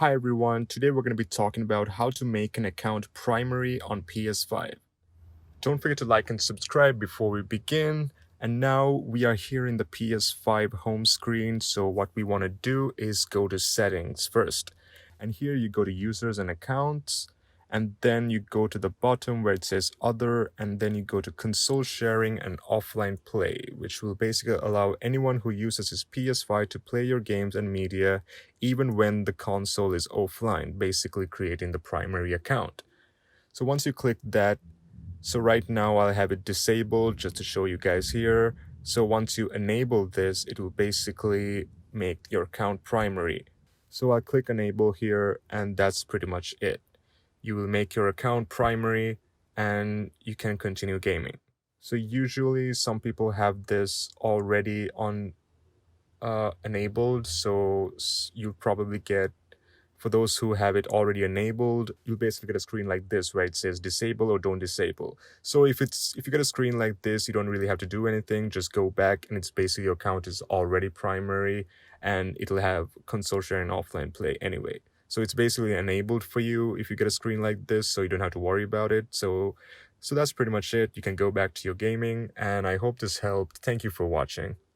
Hi everyone, today we're going to be talking about how to make an account primary on PS5. Don't forget to like and subscribe before we begin. And now we are here in the PS5 home screen, so what we want to do is go to settings first. And here you go to users and accounts, and then you go to the bottom where it says other, and then you go to console sharing and offline play, which will basically allow anyone who uses his PS5 to play your games and media even when the console is offline, basically creating the primary account. So once you click that, so right now I'll have it disabled just to show you guys here. So once you enable this, it will basically make your account primary. So I'll click enable here, and that's pretty much it. You will make your account primary and you can continue gaming. So usually some people have this already on enabled, so you'll probably get, for those who have it already enabled, you'll basically get a screen like this where it says disable or don't disable. So if you get a screen like this, you don't really have to do anything, just go back and it's basically your account is already primary and it'll have console share and offline play anyway. So it's basically enabled for you if you get a screen like this, so you don't have to worry about it. So that's pretty much it. You can go back to your gaming, and I hope this helped. Thank you for watching.